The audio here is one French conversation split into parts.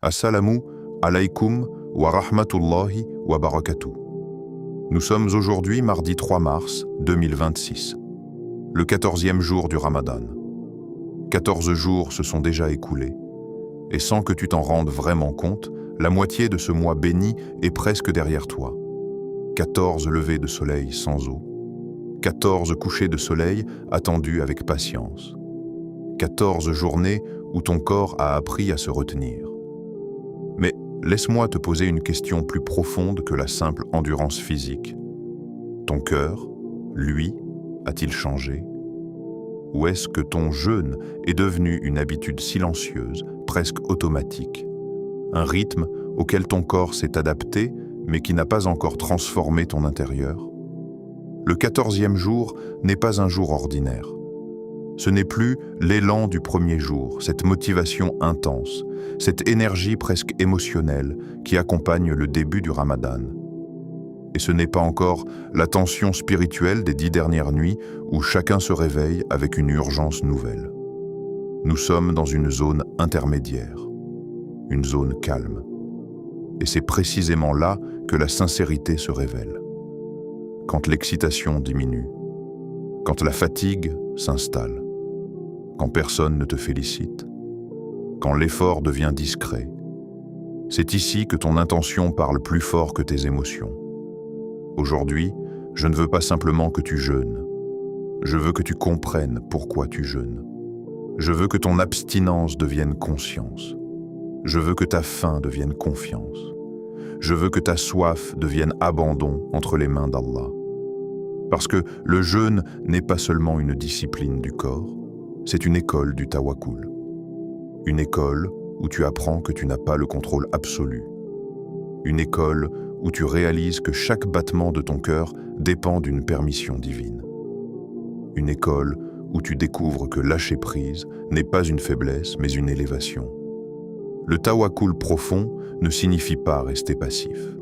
Assalamu alaikum wa rahmatullahi wa barakatuh. Nous sommes aujourd'hui mardi 3 mars 2026, le 14e jour du Ramadan. 14 jours se sont déjà écoulés, et sans que tu t'en rendes vraiment compte, la moitié de ce mois béni est presque derrière toi. 14 levées de soleil sans eau, 14 couchers de soleil attendus avec patience, 14 journées où ton corps a appris à se retenir. Mais laisse-moi te poser une question plus profonde que la simple endurance physique. Ton cœur, lui, a-t-il changé? Ou est-ce que ton jeûne est devenu une habitude silencieuse, presque automatique? Un rythme auquel ton corps s'est adapté, mais qui n'a pas encore transformé ton intérieur? Le 14e jour n'est pas un jour ordinaire. Ce n'est plus l'élan du premier jour, cette motivation intense, cette énergie presque émotionnelle qui accompagne le début du Ramadan. Et ce n'est pas encore la tension spirituelle des 10 dernières nuits où chacun se réveille avec une urgence nouvelle. Nous sommes dans une zone intermédiaire, une zone calme. Et c'est précisément là que la sincérité se révèle. Quand l'excitation diminue, quand la fatigue s'installe, quand personne ne te félicite, quand l'effort devient discret, c'est ici que ton intention parle plus fort que tes émotions. Aujourd'hui, je ne veux pas simplement que tu jeûnes. Je veux que tu comprennes pourquoi tu jeûnes. Je veux que ton abstinence devienne conscience. Je veux que ta faim devienne confiance. Je veux que ta soif devienne abandon entre les mains d'Allah. Parce que le jeûne n'est pas seulement une discipline du corps, c'est une école du tawakkul. Une école où tu apprends que tu n'as pas le contrôle absolu. Une école où tu réalises que chaque battement de ton cœur dépend d'une permission divine. Une école où tu découvres que lâcher prise n'est pas une faiblesse mais une élévation. Le tawakkul profond ne signifie pas rester passif.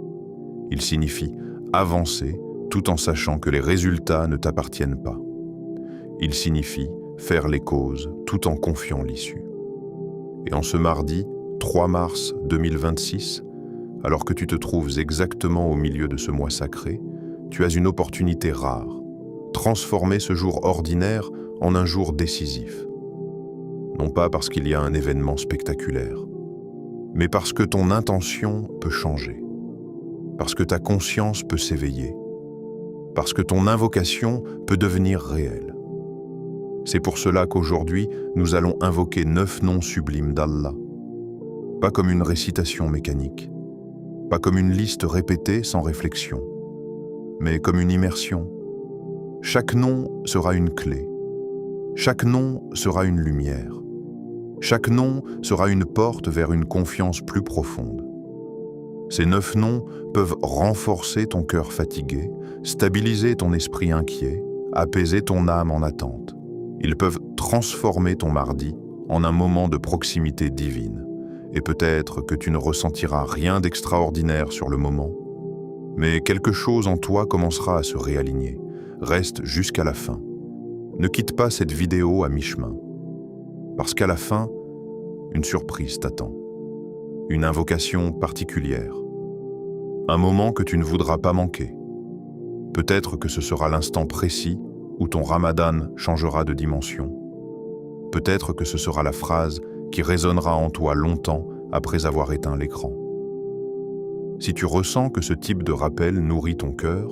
Il signifie avancer tout en sachant que les résultats ne t'appartiennent pas. Il signifie faire les causes tout en confiant l'issue. Et en ce mardi 3 mars 2026, alors que tu te trouves exactement au milieu de ce mois sacré, tu as une opportunité rare, transformer ce jour ordinaire en un jour décisif. Non pas parce qu'il y a un événement spectaculaire, mais parce que ton intention peut changer, parce que ta conscience peut s'éveiller, parce que ton invocation peut devenir réelle. C'est pour cela qu'aujourd'hui, nous allons invoquer 9 noms sublimes d'Allah. Pas comme une récitation mécanique, pas comme une liste répétée sans réflexion, mais comme une immersion. Chaque nom sera une clé. Chaque nom sera une lumière. Chaque nom sera une porte vers une confiance plus profonde. Ces 9 noms peuvent renforcer ton cœur fatigué, stabiliser ton esprit inquiet, apaiser ton âme en attente. Ils peuvent transformer ton mardi en un moment de proximité divine. Et peut-être que tu ne ressentiras rien d'extraordinaire sur le moment, mais quelque chose en toi commencera à se réaligner. Reste jusqu'à la fin. Ne quitte pas cette vidéo à mi-chemin. Parce qu'à la fin, une surprise t'attend. Une invocation particulière. Un moment que tu ne voudras pas manquer. Peut-être que ce sera l'instant précis où ton Ramadan changera de dimension. Peut-être que ce sera la phrase qui résonnera en toi longtemps après avoir éteint l'écran. Si tu ressens que ce type de rappel nourrit ton cœur,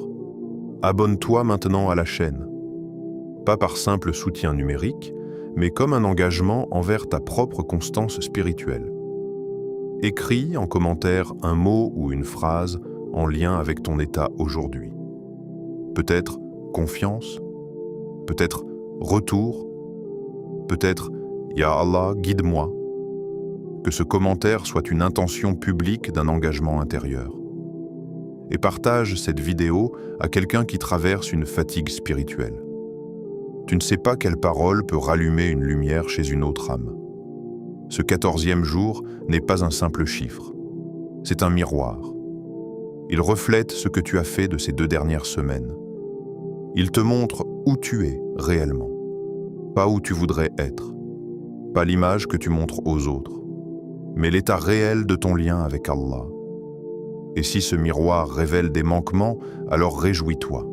abonne-toi maintenant à la chaîne. Pas par simple soutien numérique, mais comme un engagement envers ta propre constance spirituelle. Écris en commentaire un mot ou une phrase en lien avec ton état aujourd'hui. Peut-être confiance, peut-être retour, peut-être « Ya Allah, guide-moi ». Que ce commentaire soit une intention publique d'un engagement intérieur. Et partage cette vidéo à quelqu'un qui traverse une fatigue spirituelle. Tu ne sais pas quelle parole peut rallumer une lumière chez une autre âme. Ce 14e jour n'est pas un simple chiffre. C'est un miroir. Il reflète ce que tu as fait de ces 2 dernières semaines. Il te montre où tu es réellement, pas où tu voudrais être, pas l'image que tu montres aux autres, mais l'état réel de ton lien avec Allah. Et si ce miroir révèle des manquements, alors réjouis-toi.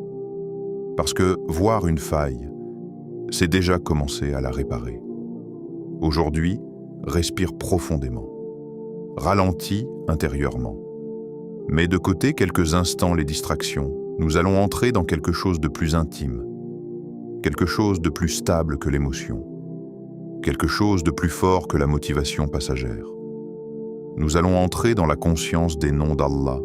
Parce que voir une faille, c'est déjà commencer à la réparer. Aujourd'hui, respire profondément. Ralentis intérieurement. Mets de côté quelques instants les distractions. Nous allons entrer dans quelque chose de plus intime, quelque chose de plus stable que l'émotion, quelque chose de plus fort que la motivation passagère. Nous allons entrer dans la conscience des noms d'Allah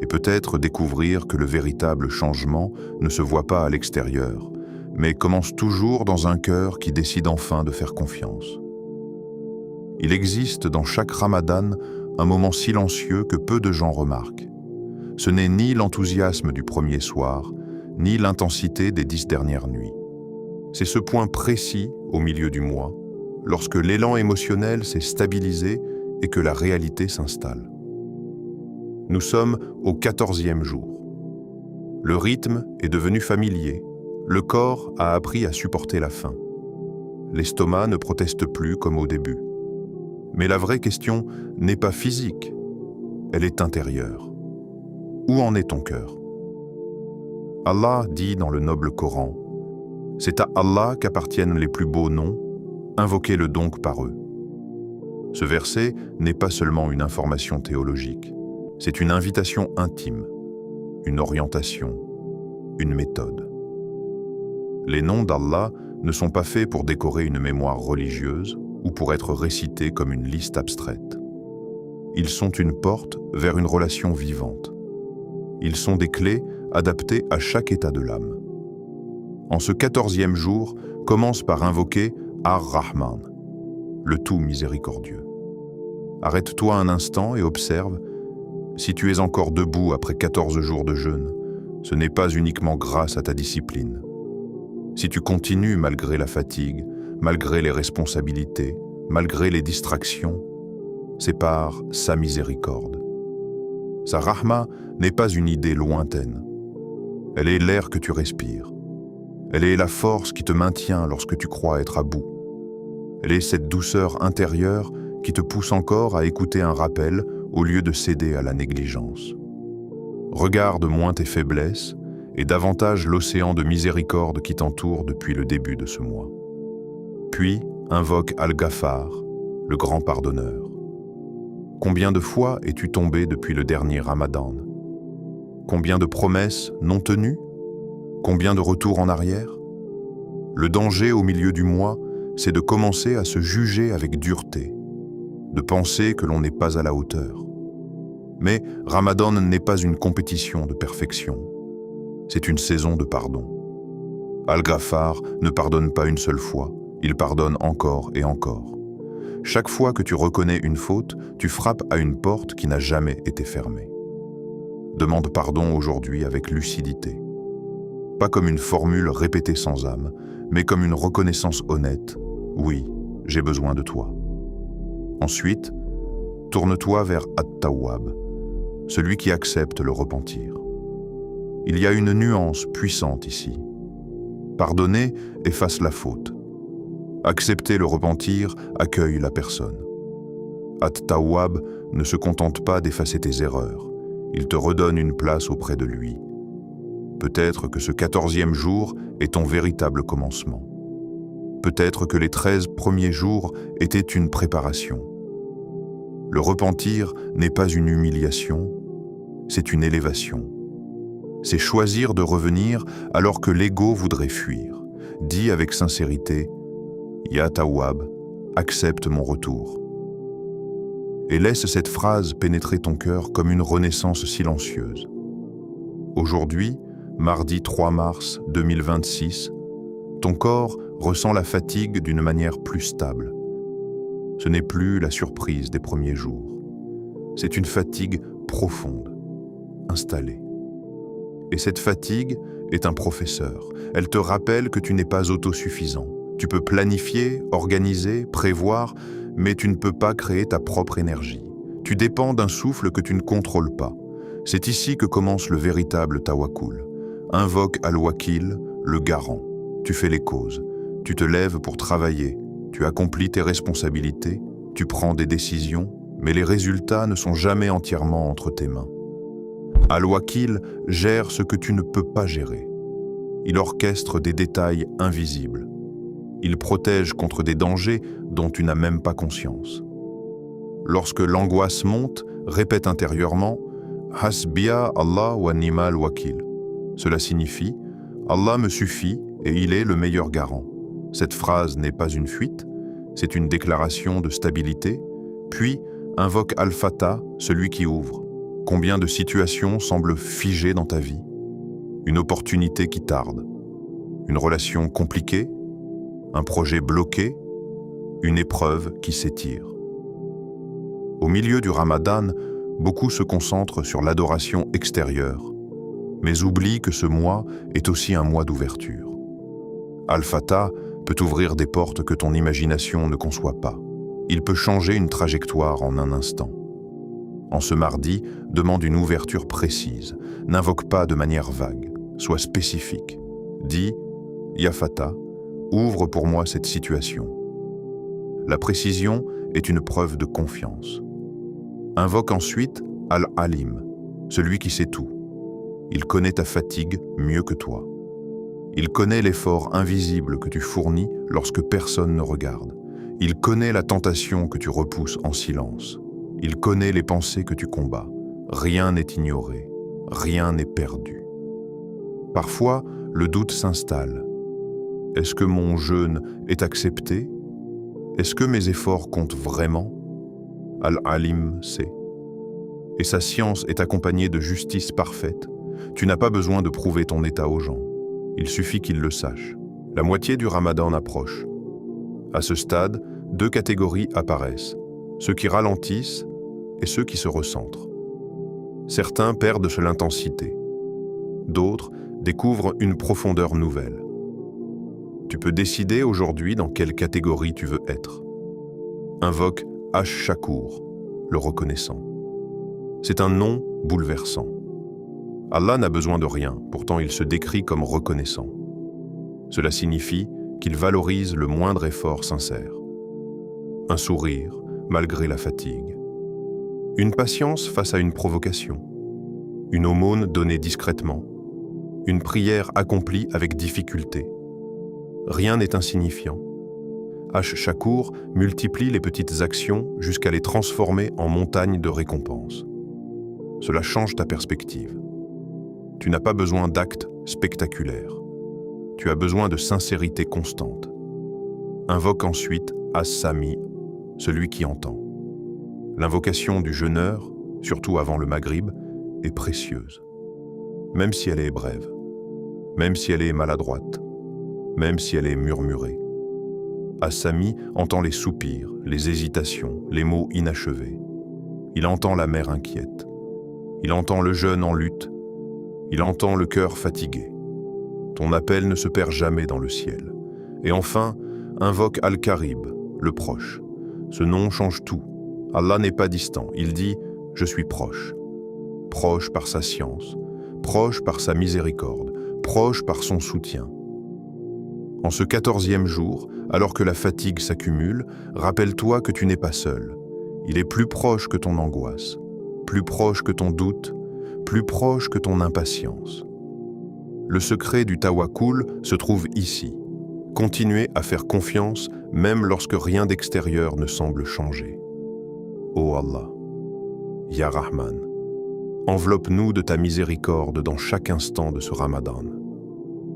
et peut-être découvrir que le véritable changement ne se voit pas à l'extérieur, mais commence toujours dans un cœur qui décide enfin de faire confiance. Il existe dans chaque Ramadan un moment silencieux que peu de gens remarquent. Ce n'est ni l'enthousiasme du premier soir, ni l'intensité des 10 dernières nuits. C'est ce point précis, au milieu du mois, lorsque l'élan émotionnel s'est stabilisé et que la réalité s'installe. Nous sommes au 14e jour. Le rythme est devenu familier. Le corps a appris à supporter la faim. L'estomac ne proteste plus comme au début. Mais la vraie question n'est pas physique, elle est intérieure. Où en est ton cœur? Allah dit dans le noble Coran, « C'est à Allah qu'appartiennent les plus beaux noms, invoquez-le donc par eux. » Ce verset n'est pas seulement une information théologique, c'est une invitation intime, une orientation, une méthode. Les noms d'Allah ne sont pas faits pour décorer une mémoire religieuse ou pour être récités comme une liste abstraite. Ils sont une porte vers une relation vivante. Ils sont des clés adaptées à chaque état de l'âme. En ce 14e jour, commence par invoquer Ar-Rahman, le tout miséricordieux. Arrête-toi un instant et observe. Si tu es encore debout après 14 jours de jeûne, ce n'est pas uniquement grâce à ta discipline. Si tu continues malgré la fatigue, malgré les responsabilités, malgré les distractions, c'est par sa miséricorde. Sa rahma n'est pas une idée lointaine. Elle est l'air que tu respires. Elle est la force qui te maintient lorsque tu crois être à bout. Elle est cette douceur intérieure qui te pousse encore à écouter un rappel au lieu de céder à la négligence. Regarde moins tes faiblesses et davantage l'océan de miséricorde qui t'entoure depuis le début de ce mois. Puis, invoque Al-Ghaffar, le grand pardonneur. Combien de fois es-tu tombé depuis le dernier Ramadan? Combien de promesses non tenues? Combien de retours en arrière? Le danger au milieu du mois, c'est de commencer à se juger avec dureté, de penser que l'on n'est pas à la hauteur. Mais Ramadan n'est pas une compétition de perfection, c'est une saison de pardon. Al-Ghaffar ne pardonne pas une seule fois, il pardonne encore et encore. Chaque fois que tu reconnais une faute, tu frappes à une porte qui n'a jamais été fermée. Demande pardon aujourd'hui avec lucidité. Pas comme une formule répétée sans âme, mais comme une reconnaissance honnête. Oui, j'ai besoin de toi. Ensuite, tourne-toi vers At-Tawwab, celui qui accepte le repentir. Il y a une nuance puissante ici. Pardonner efface la faute. Accepter le repentir accueille la personne. At-Tawwab ne se contente pas d'effacer tes erreurs, il te redonne une place auprès de lui. Peut-être que ce 14e jour est ton véritable commencement. Peut-être que les 13 premiers jours étaient une préparation. Le repentir n'est pas une humiliation, c'est une élévation. C'est choisir de revenir alors que l'ego voudrait fuir. Dis avec sincérité, « Ya Tawwab, accepte mon retour. » Et laisse cette phrase pénétrer ton cœur comme une renaissance silencieuse. Aujourd'hui, mardi 3 mars 2026, ton corps ressent la fatigue d'une manière plus stable. Ce n'est plus la surprise des premiers jours. C'est une fatigue profonde, installée. Et cette fatigue est un professeur. Elle te rappelle que tu n'es pas autosuffisant. Tu peux planifier, organiser, prévoir, mais tu ne peux pas créer ta propre énergie. Tu dépends d'un souffle que tu ne contrôles pas. C'est ici que commence le véritable tawakkul. Invoque Al-Wakil, le garant. Tu fais les causes. Tu te lèves pour travailler. Tu accomplis tes responsabilités, Tu prends des décisions, mais les résultats ne sont jamais entièrement entre tes mains. Al-Wakil gère ce que tu ne peux pas gérer. Il orchestre des détails invisibles. Il protège contre des dangers dont tu n'as même pas conscience. Lorsque l'angoisse monte, répète intérieurement « Hasbiya Allah wa ni'mal wakil ». Cela signifie « Allah me suffit et il est le meilleur garant ». Cette phrase n'est pas une fuite, c'est une déclaration de stabilité, puis invoque Al-Fatah, celui qui ouvre. Combien de situations semblent figées dans ta vie? Une opportunité qui tarde, une relation compliquée, un projet bloqué, une épreuve qui s'étire. Au milieu du Ramadan, beaucoup se concentrent sur l'adoration extérieure, mais oublient que ce mois est aussi un mois d'ouverture. Al-Fatah peut ouvrir des portes que ton imagination ne conçoit pas. Il peut changer une trajectoire en un instant. En ce mardi, demande une ouverture précise. N'invoque pas de manière vague. Sois spécifique. Dis « Ya Fatah, ouvre pour moi cette situation ». La précision est une preuve de confiance. Invoque ensuite Al-Alim, celui qui sait tout. Il connaît ta fatigue mieux que toi. Il connaît l'effort invisible que tu fournis lorsque personne ne regarde. Il connaît la tentation que tu repousses en silence. Il connaît les pensées que tu combats. Rien n'est ignoré, rien n'est perdu. Parfois, le doute s'installe. Est-ce que mon jeûne est accepté? Est-ce que mes efforts comptent vraiment? Al-Alim sait. Et sa science est accompagnée de justice parfaite. Tu n'as pas besoin de prouver ton état aux gens. Il suffit qu'ils le sachent. La moitié du Ramadan approche. À ce stade, deux catégories apparaissent. Ceux qui ralentissent et ceux qui se recentrent. Certains perdent de l'intensité. D'autres découvrent une profondeur nouvelle. Tu peux décider aujourd'hui dans quelle catégorie tu veux être. Invoque Ash-Shakur, le reconnaissant. C'est un nom bouleversant. Allah n'a besoin de rien, pourtant il se décrit comme reconnaissant. Cela signifie qu'il valorise le moindre effort sincère. Un sourire, malgré la fatigue. Une patience face à une provocation. Une aumône donnée discrètement. Une prière accomplie avec difficulté. Rien n'est insignifiant. Ash-Shakur multiplie les petites actions jusqu'à les transformer en montagnes de récompenses. Cela change ta perspective. Tu n'as pas besoin d'actes spectaculaires. Tu as besoin de sincérité constante. Invoque ensuite As-Sami, celui qui entend. L'invocation du jeûneur, surtout avant le Maghrib, est précieuse. Même si elle est brève, même si elle est maladroite, même si elle est murmurée. As-Sami entend les soupirs, les hésitations, les mots inachevés. Il entend la mère inquiète. Il entend le jeune en lutte. Il entend le cœur fatigué. Ton appel ne se perd jamais dans le ciel. Et enfin, invoque Al-Qarib, le proche. Ce nom change tout. Allah n'est pas distant. Il dit « Je suis proche ». Proche par sa science, proche par sa miséricorde, proche par son soutien. En ce 14e jour, alors que la fatigue s'accumule, rappelle-toi que tu n'es pas seul. Il est plus proche que ton angoisse, plus proche que ton doute, plus proche que ton impatience. Le secret du tawakkul se trouve ici. Continuez à faire confiance même lorsque rien d'extérieur ne semble changer. Ô Allah, Ya Rahman, enveloppe-nous de ta miséricorde dans chaque instant de ce Ramadan.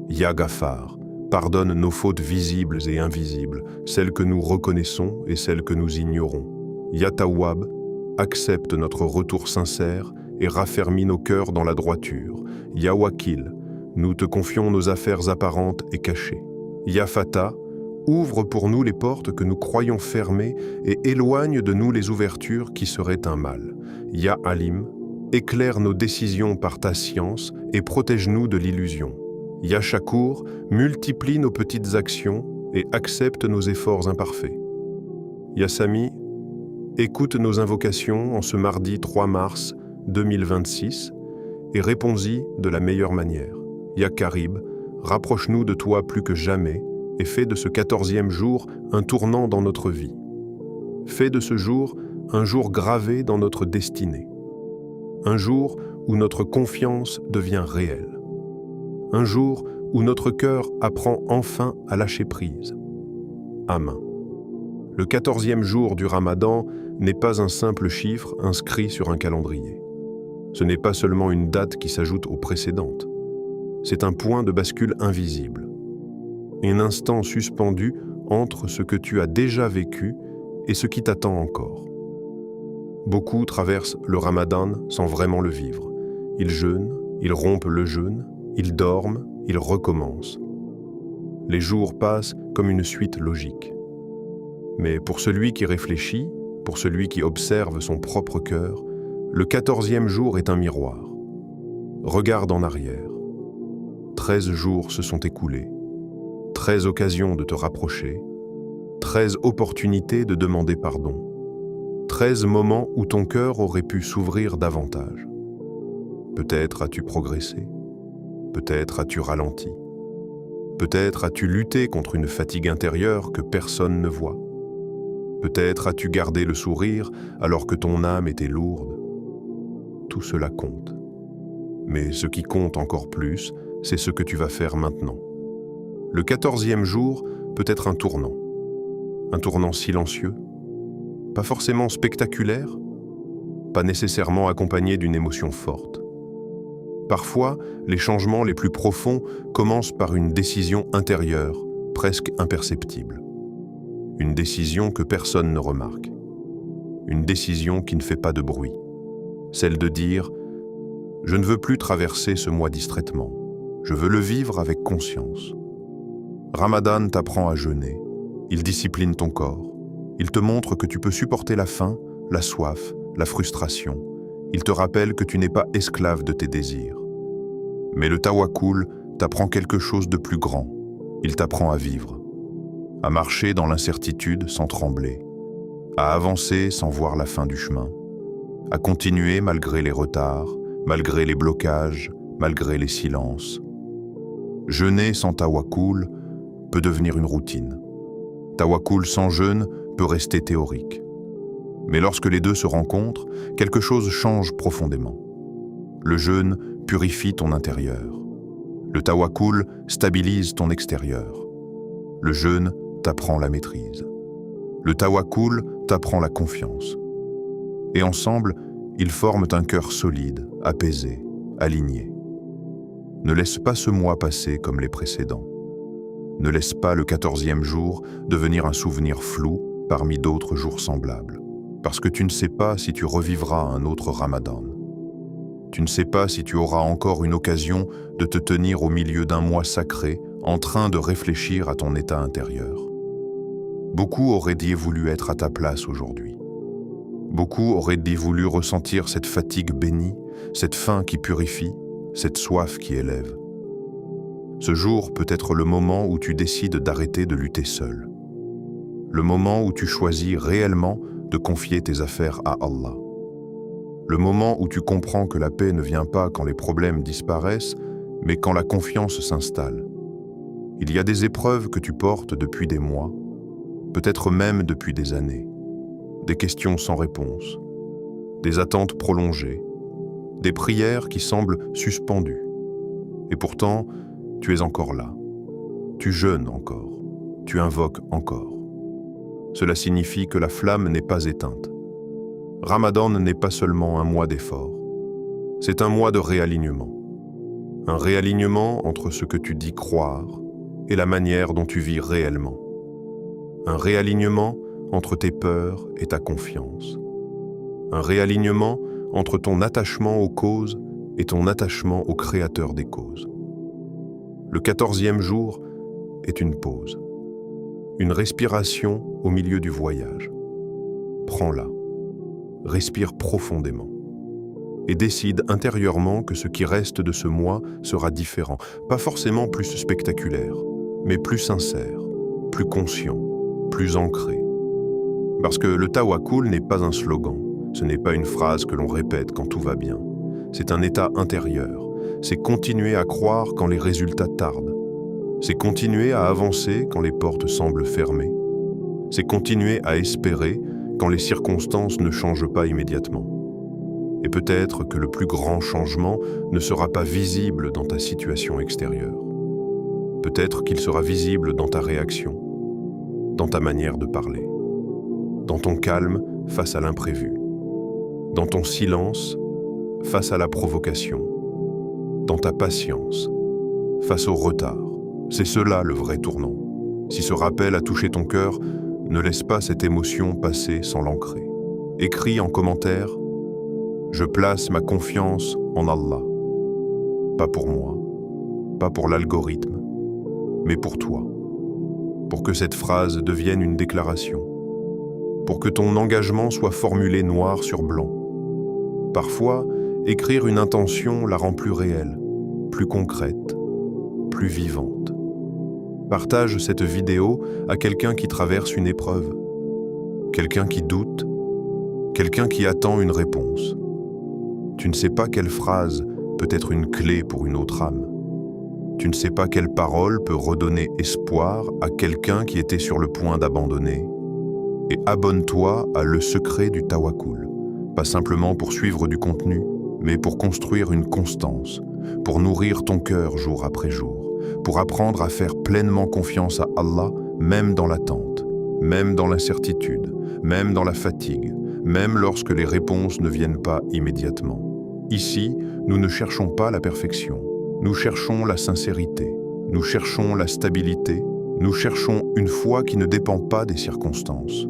Ya Ghafar, pardonne nos fautes visibles et invisibles, celles que nous reconnaissons et celles que nous ignorons. Ya Tawwab, accepte notre retour sincère et raffermis nos cœurs dans la droiture. Ya Wakil, nous te confions nos affaires apparentes et cachées. Ya Fatah, ouvre pour nous les portes que nous croyons fermées et éloigne de nous les ouvertures qui seraient un mal. Ya Alim, éclaire nos décisions par ta science et protège-nous de l'illusion. Ya Shakur, multiplie nos petites actions et accepte nos efforts imparfaits. Ya Sami, écoute nos invocations en ce mardi 3 mars 2026 et réponds-y de la meilleure manière. Ya Qarib, rapproche-nous de toi plus que jamais et fais de ce 14e jour un tournant dans notre vie. Fais de ce jour un jour gravé dans notre destinée. Un jour où notre confiance devient réelle. Un jour où notre cœur apprend enfin à lâcher prise. Amen. Le 14e jour du Ramadan n'est pas un simple chiffre inscrit sur un calendrier. Ce n'est pas seulement une date qui s'ajoute aux précédentes. C'est un point de bascule invisible. Un instant suspendu entre ce que tu as déjà vécu et ce qui t'attend encore. Beaucoup traversent le Ramadan sans vraiment le vivre. Ils jeûnent, ils rompent le jeûne, ils dorment, ils recommencent. Les jours passent comme une suite logique. Mais pour celui qui réfléchit, pour celui qui observe son propre cœur, le 14e jour est un miroir. Regarde en arrière. 13 jours se sont écoulés. 13 occasions de te rapprocher. 13 opportunités de demander pardon. 13 moments où ton cœur aurait pu s'ouvrir davantage. Peut-être as-tu progressé. Peut-être as-tu ralenti. Peut-être as-tu lutté contre une fatigue intérieure que personne ne voit. Peut-être as-tu gardé le sourire alors que ton âme était lourde. Tout cela compte. Mais ce qui compte encore plus, c'est ce que tu vas faire maintenant. Le 14e jour peut être un tournant silencieux, pas forcément spectaculaire, pas nécessairement accompagné d'une émotion forte. Parfois, les changements les plus profonds commencent par une décision intérieure, presque imperceptible. Une décision que personne ne remarque. Une décision qui ne fait pas de bruit. Celle de dire « Je ne veux plus traverser ce mois distraitement. Je veux le vivre avec conscience. » Ramadan t'apprend à jeûner. Il discipline ton corps. Il te montre que tu peux supporter la faim, la soif, la frustration. Il te rappelle que tu n'es pas esclave de tes désirs. Mais le tawakkul t'apprend quelque chose de plus grand. Il t'apprend à vivre, à marcher dans l'incertitude sans trembler, à avancer sans voir la fin du chemin, à continuer malgré les retards, malgré les blocages, malgré les silences. Jeûner sans tawakkul peut devenir une routine. Tawakkul sans jeûne peut rester théorique. Mais lorsque les deux se rencontrent, quelque chose change profondément. Le jeûne purifie ton intérieur. Le tawakkul stabilise ton extérieur. Le jeûne t'apprend la maîtrise. Le tawakkul t'apprend la confiance. Et ensemble, ils forment un cœur solide, apaisé, aligné. Ne laisse pas ce mois passer comme les précédents. Ne laisse pas le 14e jour devenir un souvenir flou parmi d'autres jours semblables. Parce que tu ne sais pas si tu revivras un autre Ramadan. Tu ne sais pas si tu auras encore une occasion de te tenir au milieu d'un mois sacré en train de réfléchir à ton état intérieur. Beaucoup auraient dit voulu être à ta place aujourd'hui. Beaucoup auraient dit voulu ressentir cette fatigue bénie, cette faim qui purifie, cette soif qui élève. Ce jour peut être le moment où tu décides d'arrêter de lutter seul. Le moment où tu choisis réellement de confier tes affaires à Allah. Le moment où tu comprends que la paix ne vient pas quand les problèmes disparaissent, mais quand la confiance s'installe. Il y a des épreuves que tu portes depuis des mois, peut-être même depuis des années. Des questions sans réponse, des attentes prolongées, des prières qui semblent suspendues. Et pourtant, tu es encore là. Tu jeûnes encore. Tu invoques encore. Cela signifie que la flamme n'est pas éteinte. Ramadan n'est pas seulement un mois d'effort. C'est un mois de réalignement. Un réalignement entre ce que tu dis croire et la manière dont tu vis réellement. Un réalignement entre tes peurs et ta confiance. Un réalignement entre ton attachement aux causes et ton attachement au créateur des causes. Le 14e jour est une pause. Une respiration au milieu du voyage. Prends-la. Respire profondément. Et décide intérieurement que ce qui reste de ce mois sera différent. Pas forcément plus spectaculaire, mais plus sincère, plus conscient, plus ancré. Parce que le tawakkul n'est pas un slogan. Ce n'est pas une phrase que l'on répète quand tout va bien. C'est un état intérieur. C'est continuer à croire quand les résultats tardent. C'est continuer à avancer quand les portes semblent fermées. C'est continuer à espérer quand les circonstances ne changent pas immédiatement. Et peut-être que le plus grand changement ne sera pas visible dans ta situation extérieure. Peut-être qu'il sera visible dans ta réaction, dans ta manière de parler, dans ton calme face à l'imprévu, dans ton silence face à la provocation, dans ta patience face au retard. C'est cela le vrai tournant. Si ce rappel a touché ton cœur, ne laisse pas cette émotion passer sans l'ancrer. Écris en commentaire « Je place ma confiance en Allah ». Pas pour moi, pas pour l'algorithme, mais pour toi. Pour que cette phrase devienne une déclaration. Pour que ton engagement soit formulé noir sur blanc. Parfois, écrire une intention la rend plus réelle, plus concrète, plus vivante. Partage cette vidéo à quelqu'un qui traverse une épreuve, quelqu'un qui doute, quelqu'un qui attend une réponse. Tu ne sais pas quelle phrase peut être une clé pour une autre âme. Tu ne sais pas quelle parole peut redonner espoir à quelqu'un qui était sur le point d'abandonner. Et abonne-toi à Le Secret du Tawakkul, pas simplement pour suivre du contenu, mais pour construire une constance, pour nourrir ton cœur jour après jour, pour apprendre à faire pleinement confiance à Allah, même dans l'attente, même dans l'incertitude, même dans la fatigue, même lorsque les réponses ne viennent pas immédiatement. Ici, nous ne cherchons pas la perfection, nous cherchons la sincérité, nous cherchons la stabilité, nous cherchons une foi qui ne dépend pas des circonstances.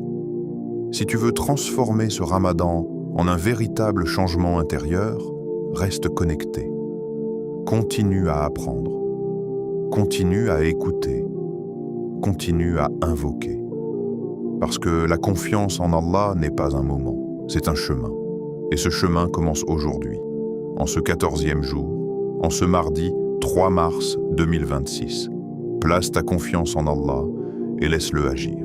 Si tu veux transformer ce Ramadan en un véritable changement intérieur, reste connecté. Continue à apprendre. Continue à écouter. Continue à invoquer. Parce que la confiance en Allah n'est pas un moment, c'est un chemin. Et ce chemin commence aujourd'hui, en ce 14e jour, en ce mardi 3 mars 2026. Place ta confiance en Allah et laisse-le agir.